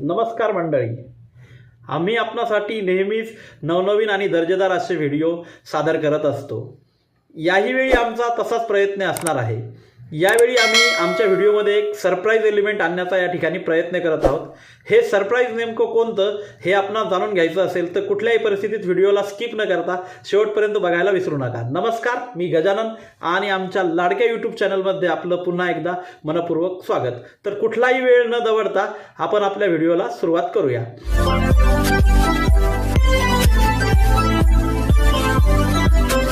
नमस्कार मंडळी, आम्ही आपणासाठी नेहमीच नवनवीन आणि दर्जेदार असे व्हिडिओ सादर करत असतो. याही वेळी आमचा तसाच प्रयत्न असणार आहे. यावेळी आम्ही आमच्या व्हिडिओमध्ये एक सरप्राईज एलिमेंट आणण्याचा या ठिकाणी प्रयत्न करत आहोत. हे सरप्राईज नेमकं कोणतं हे आपणास जाणून घ्यायचं असेल तर कुठल्याही परिस्थितीत व्हिडिओला स्किप न करता शेवटपर्यंत बघायला विसरू नका. नमस्कार, मी गजानन आणि आमच्या लाडक्या यूट्यूब चॅनलमध्ये आपलं पुन्हा एकदा मनपूर्वक स्वागत. तर कुठलाही वेळ न दवडता आपण आपल्या व्हिडिओला सुरुवात करूया.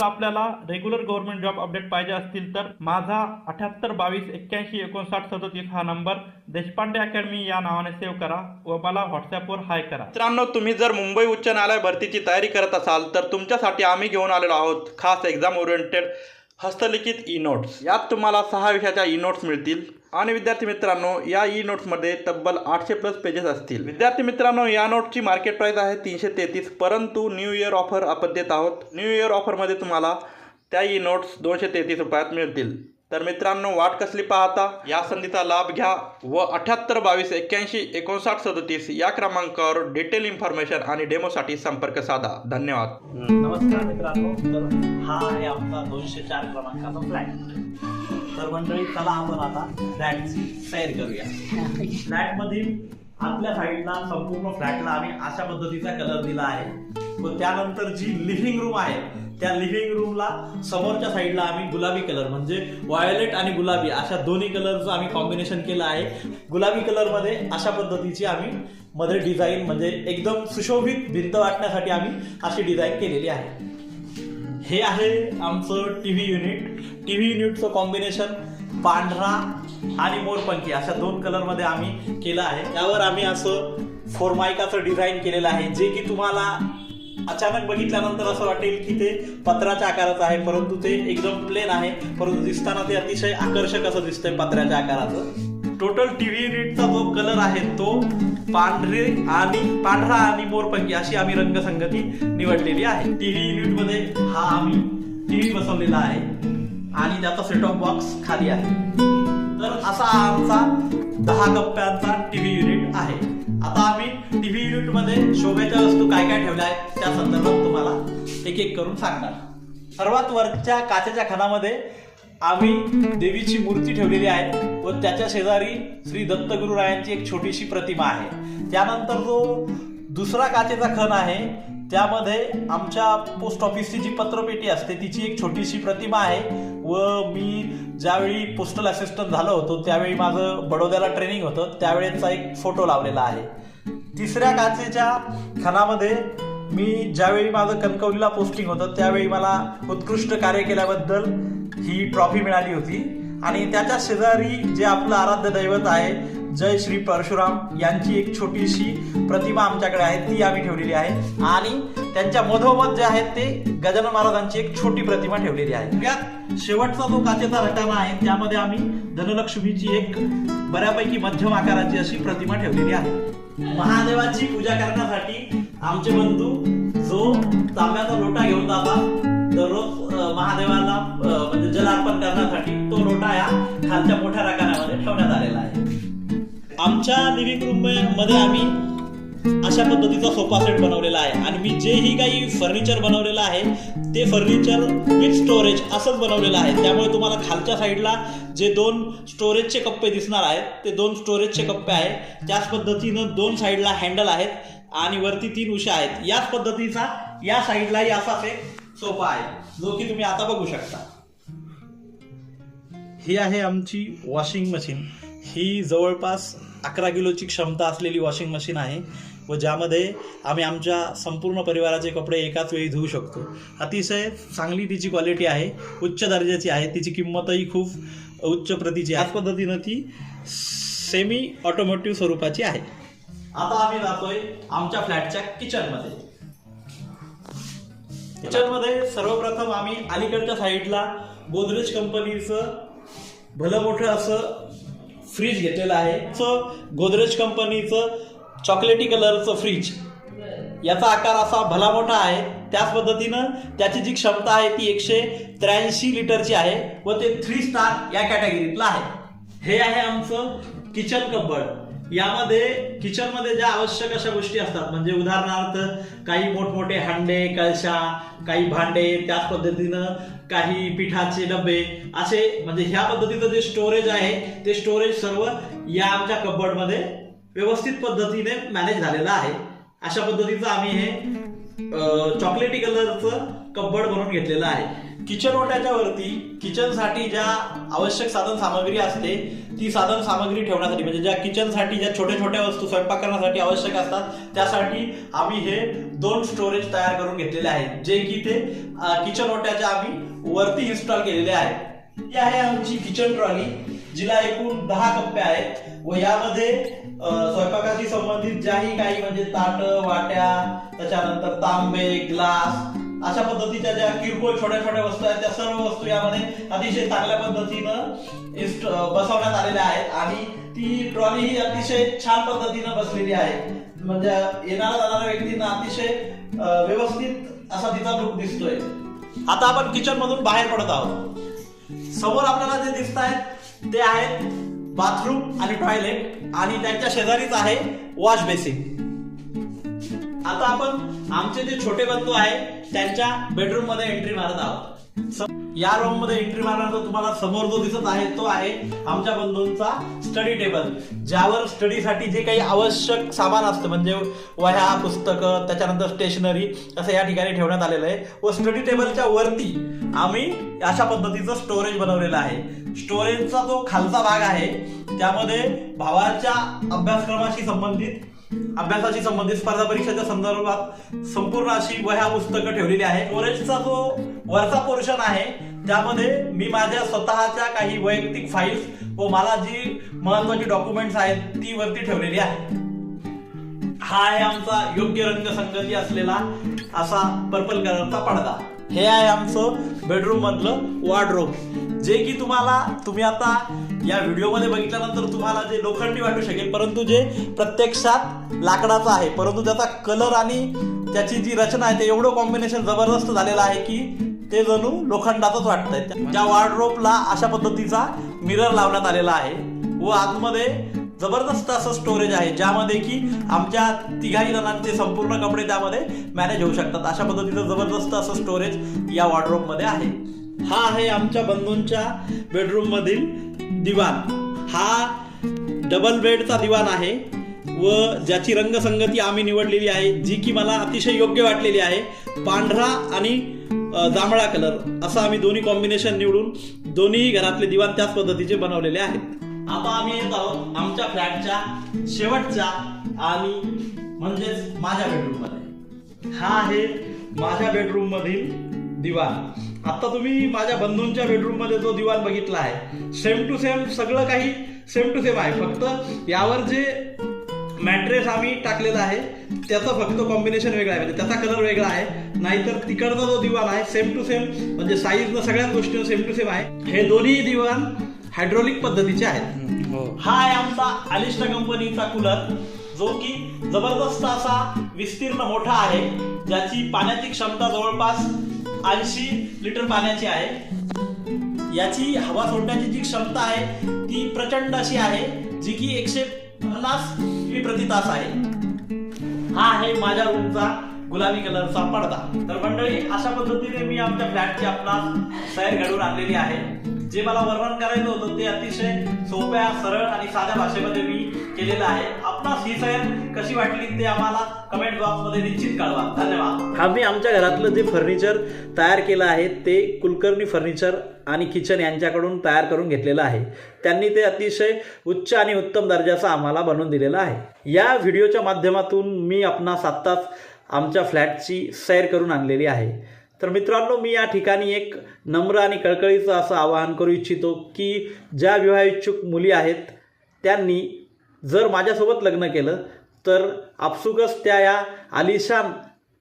आपल्याला रेग्युलर गव्हर्नमेंट जॉब अपडेट पाहिजे असतील तर माझा 7822815937 हा नंबर देशपांडे अकॅडमी या नावाने सेव्ह करा व मला व्हॉट्सअपवर हाय करा. मित्रांनो, तुम्ही जर मुंबई उच्च न्यायालय भरतीची तयारी करत असाल तर तुमच्यासाठी आम्ही घेऊन आलेलो आहोत खास एक्झाम ओरिएंटेड हस्तलिखित ई नोट्स. यात तुम्हाला 6 विषयाच्या ई नोट्स मिळतील आणि विद्यार्थी मित्रांनो, या ई नोट्समध्ये तब्बल 800+ पेजेस असतील. विद्यार्थी मित्रांनो, या नोटची मार्केट प्राइस आहे 333, परंतु न्यू इयर ऑफर आपण देत आहोत. न्यू इयर ऑफरमध्ये तुम्हाला त्या ई नोट्स 233 रुपयात मिळतील. तर मित्रांनो, वाट कसली पाहता, या संधीचा लाभ घ्या व 7822815937 या क्रमांकावर डिटेल इन्फॉर्मेशन आणि डेमोसाठी संपर्क साधा. धन्यवाद. नमस्कार मित्रांनो, तर हा आहे आमचा 204 क्रमांकाचा फ्लॅट. तर मंडळी, चला आपण आता फ्लॅटची सैर करूया. फ्लॅटमधील आतल्या साईडला संपूर्ण फ्लॅटला आम्ही अशा पद्धतीचा कलर दिला आहे व त्यानंतर जी लिव्हिंग रूम आहे त्या लिव्हिंग रूमला समोरच्या साईडला आम्ही गुलाबी कलर म्हणजे व्हायोलेट आणि गुलाबी अशा दोन्ही कलरचं आम्ही कॉम्बिनेशन केलं आहे. गुलाबी कलरमध्ये अशा पद्धतीची आम्ही मध्ये डिझाईन म्हणजे एकदम सुशोभित भिंत वाटण्यासाठी आम्ही अशी डिझाईन केलेली आहे. हे आहे आमचं टीव्ही युनिट. टीव्ही युनिटचं कॉम्बिनेशन पांढरा आणि मोरपंखी अशा 2 कलरमध्ये आम्ही केलं आहे. त्यावर आम्ही असं फोरमायकाचं डिझाईन केलेलं आहे, जे की तुम्हाला अचानक बघितल्यानंतर असं वाटेल की ते पत्राच्या आकाराचं आहे, परंतु ते एकदम प्लेन आहे, परंतु दिसताना ते अतिशय आकर्षक असं दिसतंय पत्र्याच्या आकाराचं. टोटल टीव्ही युनिटचा जो कलर आहे तो पांढरा आणि मोरपंखी अशी आम्ही रंगसंगती निवडलेली आहे. टीव्ही युनिट मध्ये हा आम्ही टीव्ही बसवलेला आहे आणि त्याचा सेट ऑफ बॉक्स खाली आहे. तर असा आमचा 10 कप्प्यांचा टीव्ही युनिट आहे. आता आम्ही टीव्ही युनिट मध्ये शोभेच्या वस्तू काय काय ठेवल्या आहेत त्या संदर्भात तुम्हाला एक एक करून सांगणार. सर्वात वरच्या काचेच्या खणामध्ये आम्ही देवीची मूर्ती ठेवलेली आहे व त्याच्या शेजारी श्री दत्तगुरुरायांची एक छोटीशी प्रतिमा आहे. त्यानंतर जो दुसरा काचेचा खण आहे त्यामध्ये आमच्या पोस्ट ऑफिसची जी पत्रपेटी असते तिची एक छोटीशी प्रतिमा आहे व मी ज्यावेळी पोस्टल असिस्टंट झालो होतो त्यावेळी माझं बडोद्याला ट्रेनिंग होतं त्यावेळेचा एक फोटो लावलेला आहे. तिसऱ्या काचेच्या खणामध्ये मी ज्यावेळी माझं कणकवलीला पोस्टिंग होतं त्यावेळी मला उत्कृष्ट कार्य केल्याबद्दल ही ट्रॉफी मिळाली होती आणि त्याच्या शेजारी जे आपलं आराध्य दैवत आहे जय श्री परशुराम यांची एक छोटीशी प्रतिमा आमच्याकडे आहे, ती आम्ही ठेवलेली आहे आणि त्यांच्या मधोमध जे आहेत ते गजानन महाराजांची एक छोटी प्रतिमा ठेवलेली आहे. यात शेवटचा जो काचेचा रकाना आहे त्यामध्ये आम्ही धनलक्ष्मीची एक बऱ्यापैकी मध्यम आकाराची अशी प्रतिमा ठेवलेली आहे. महादेवाची पूजा करण्यासाठी आमचे बंधू जो तांब्याचा लोटा घेऊन जातात दररोज महादेवाला म्हणजे जल अर्पण करण्यासाठी, तो लोटा या खालच्या मोठ्या रकान्यामध्ये ठेवण्यात आलेला आहे. आमच्या लिव्हिंग रूम मध्ये आम्ही अशा पद्धतीचा सोफा सेट बनवलेला आहे आणि मी जेही काही फर्निचर बनवलेलं आहे ते फर्निचर विथ स्टोरेज असंच बनवलेलं आहे. त्यामुळे तुम्हाला खालच्या साईडला जे 2 स्टोरेजचे कप्पे दिसणार आहेत ते 2 स्टोरेजचे कप्पे आहेत. त्याच पद्धतीनं 2 साईडला हँडल आहेत आणि वरती 3 उशा आहेत. याच पद्धतीचा या साईडलाही असाच एक सोफा आहे जो की तुम्ही आता बघू शकता. ही आहे आमची वॉशिंग मशीन. ही जवळपास 11 किलोची क्षमता असलेली वॉशिंग मशीन आहे व ज्यामध्ये आम्ही आमच्या संपूर्ण परिवाराचे कपडे एकाच वेळी धुवू शकतो. अतिशय चांगली तिची क्वालिटी आहे, उच्च दर्जाची आहे, तिची किंमतही खूप उच्च प्रतीची आहे. याच पद्धतीनं ती सेमी ऑटोमॅटिव्ह स्वरूपाची आहे. आता आम्ही जातोय आमच्या फ्लॅटच्या किचनमध्ये. किचनमध्ये सर्वप्रथम आम्ही अलीकडच्या साईडला गोदरेज कंपनीचं भलं मोठं असं फ्रीज घेतलेलं आहे. गोदरेज कंपनीचं चॉकलेटी कलरचं फ्रीज, याचा आकार असा भला मोठा आहे. त्याच पद्धतीनं त्याची जी क्षमता आहे ती 183 लिटरची आहे व ते 3 स्टार या कॅटेगरीतलं आहे. हे आहे आमचं किचन कबर्ड. यामध्ये किचनमध्ये ज्या आवश्यक अशा गोष्टी असतात, म्हणजे उदाहरणार्थ काही मोठमोठे हांडे, कळशा, काही भांडे, त्याच पद्धतीनं काही पिठाचे डबे, असे म्हणजे ह्या पद्धतीचं जे स्टोरेज आहे ते स्टोरेज सर्व या आमच्या कबर्डमध्ये व्यवस्थित पद्धतीने मॅनेज झालेलं आहे. अशा पद्धतीचं आम्ही हे चॉकलेटी कलरचं कबर्ड बनवून घेतलेलं आहे. किचन ओट्याच्या वरती किचनसाठी ज्या आवश्यक साधन सामग्री असते ती साधन सामग्री ठेवण्यासाठी, म्हणजे ज्या किचनसाठी ज्या छोट्या छोट्या वस्तू स्वयंपाक करण्यासाठी आवश्यक असतात त्यासाठी आम्ही हे 2 स्टोरेज तयार करून घेतलेले आहेत, जे की ते किचन ओट्याच्या आम्ही वरती इन्स्टॉल केलेले आहेत. ही आहे आमची किचन ट्रॉली, जिला एकूण 10 कप्पे आहेत व यामध्ये स्वयंपाकाशी संबंधित ज्याही काही म्हणजे ताट, वाट्या, त्याच्यानंतर तांबे, ग्लास, अशा पद्धतीच्या ज्या किरकोळ छोट्या छोट्या वस्तू आहेत त्या सर्व वस्तू यामध्ये अतिशय चांगल्या पद्धतीनं बसवण्यात आलेल्या आहेत आणि ती ट्रॉली ही अतिशय छान पद्धतीनं बसलेली आहे. म्हणजे येणाऱ्या जाणाऱ्या व्यक्तींना अतिशय व्यवस्थित असा तिचा लुक दिसतोय. आता आपण किचन मधून बाहेर पडत आहोत. समोर आपल्याला जे दिसत आहेत ते आहेत बाथरूम आणि टॉयलेट आणि त्यांच्या शेजारीच आहे वॉश बेसिन. आता आपण आमचे जे छोटे बंधू आहे त्यांच्या बेडरूम मध्ये एंट्री मारत आहोत. या रूम मध्ये एंट्री मारल्यानंतर तुम्हाला समोर जो दिसत आहे तो आहे आमच्या बंधूंचा स्टडी टेबल, ज्यावर स्टडीसाठी जे काही आवश्यक सामान असतं म्हणजे वह्या, पुस्तकं, त्याच्यानंतर स्टेशनरी असं या ठिकाणी ठेवण्यात आलेलं आहे. व स्टडी टेबलच्या वरती आम्ही अशा पद्धतीचं स्टोरेज बनवलेलं आहे. स्टोरेजचा जो खालचा भाग आहे त्यामध्ये भावाच्या अभ्यासाशी संबंधित स्पर्धा परीक्षेच्या संदर्भात संपूर्ण अशी वह्या, पुस्तकं ठेवलेली आहे. स्टोरेजचा जो वरचा पोर्शन आहे त्यामध्ये मी माझ्या स्वतःच्या काही वैयक्तिक फाईल्स व मला जी महत्वाची डॉक्युमेंट्स आहेत ती वरती ठेवलेली आहे. हा आहे आमचा योग्य रंगसंगती असलेला असा पर्पल कलरचा पडदा. हे आहे आमचं बेडरूम मधलं वॉर्डरोब, जे की तुम्ही आता या व्हिडिओमध्ये बघितल्यानंतर तुम्हाला जे लोखंडी वाटू शकेल, परंतु जे प्रत्यक्षात लाकडाचं आहे. परंतु त्याचा कलर आणि त्याची जी रचना आहे ते एवढं कॉम्बिनेशन जबरदस्त झालेलं आहे की ते जणू लोखंडाचंच वाटतंय. त्या वॉर्डरोबला अशा पद्धतीचा मिरर लावण्यात आलेला आहे व आतमध्ये जबरदस्त असं स्टोरेज आहे, ज्यामध्ये की आमच्या तिघाही जणांचे संपूर्ण कपडे त्यामध्ये मॅनेज होऊ शकतात. अशा पद्धतीचं जबरदस्त असं स्टोरेज या वॉर्डरोब मध्ये आहे. हा आहे आमच्या बंधूंच्या बेडरूम मधील दिवाण. हा डबल बेडचा दिवाण आहे व ज्याची रंगसंगती आम्ही निवडलेली आहे, जी की मला अतिशय योग्य वाटलेली आहे. पांढरा आणि जांभळा कलर असं आम्ही दोन्ही कॉम्बिनेशन निवडून दोन्ही घरातले दिवाण त्याच पद्धतीचे बनवलेले आहेत. आता आम्ही येत आहोत आमच्या फ्लॅटच्या शेवटच्या आणि म्हणजेच माझ्या बेडरूम मध्ये. हा आहे माझ्या बेडरूम मधील दिवाण. आता तुम्ही माझ्या बंधूंच्या बेडरूम मध्ये जो दिवाण बघितला आहे सेम टू सेम, सगळं काही सेम टू सेम आहे. फक्त यावर जे मॅट्रेस आम्ही टाकलेला आहे त्याचं फक्त कॉम्बिनेशन वेगळं आहे, म्हणजे त्याचा कलर वेगळा आहे. नाहीतर तिकडचा जो दिवाण आहे सेम टू सेम, म्हणजे साईज न सगळ्याच गोष्टी सेम टू सेम आहे. हे दोन्ही दिवाण हायड्रोलिक पद्धतीचे आहेत. हा आहे आमचा अलिस्टा कंपनीचा कूलर, जो की जबरदस्त असा विस्तीर्ण मोठा आहे, ज्याची पाण्याची क्षमता जवळपास 80 लिटर पाण्याची आहे. याची हवा सोडण्याची जी क्षमता आहे ती प्रचंड अशी आहे, जी की 150 किमी प्रति तास आहे. हा आहे माझ्या रूमचा गुलाबी कलरचा पडदा. तर मंडळी, अशा पद्धतीने मी आमच्या फ्लॅटची आपणास सैर घडवून आणलेली आहे. जे मला वर्णन करायचं होतं ते अतिशय सोप्या, सरळ आणि साध्या भाषेमध्ये मी केलेलं आहे. आपणास ही सैर कशी वाटली ते आम्हाला कमेंट बॉक्समध्ये निश्चित कळवा. धन्यवाद. आम्ही आमच्या घरातलं जे फर्निचर तयार केलं आहे ते कुलकर्णी फर्निचर आणि किचन यांच्याकडून तयार करून घेतलेलं आहे. त्यांनी ते अतिशय उच्च आणि उत्तम दर्जाचं आम्हाला बनवून दिलेलं आहे. या व्हिडिओच्या माध्यमातून मी आपणास आत्ताच आमच्या फ्लॅटची सैर करून आणलेली आहे. तर मित्रांनो, मी या ठिकाणी एक नम्र आणि कळकळीचं असं आवाहन करू इच्छितो की ज्या विवाह मुली आहेत त्यांनी जर माझ्यासोबत लग्न केलं तर आपसुकच त्या या आलिशान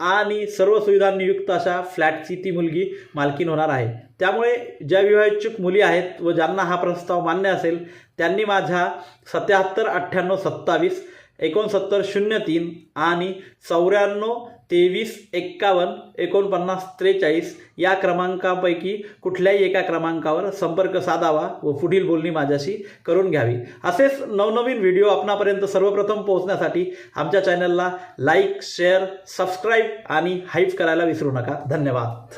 आणि सर्व सुविधांनी युक्त अशा फ्लॅटची ती मुलगी मालकीन होणार आहे. त्यामुळे ज्या विवाह मुली आहेत व ज्यांना हा प्रस्ताव मान्य असेल त्यांनी माझ्या 77 98 27 69 03 आणि 94 2351 या क्रमांकापैकी कुठल्याही एका क्रमांकावर संपर्क साधावा व पुढील बोलणी माझ्याशी करून घ्यावी. असेच नवनवीन व्हिडिओ आपणापर्यंत सर्वप्रथम पोहोचण्यासाठी आमच्या चॅनलला लाईक, शेअर, सबस्क्राईब आणि हाईप करायला विसरू नका. धन्यवाद.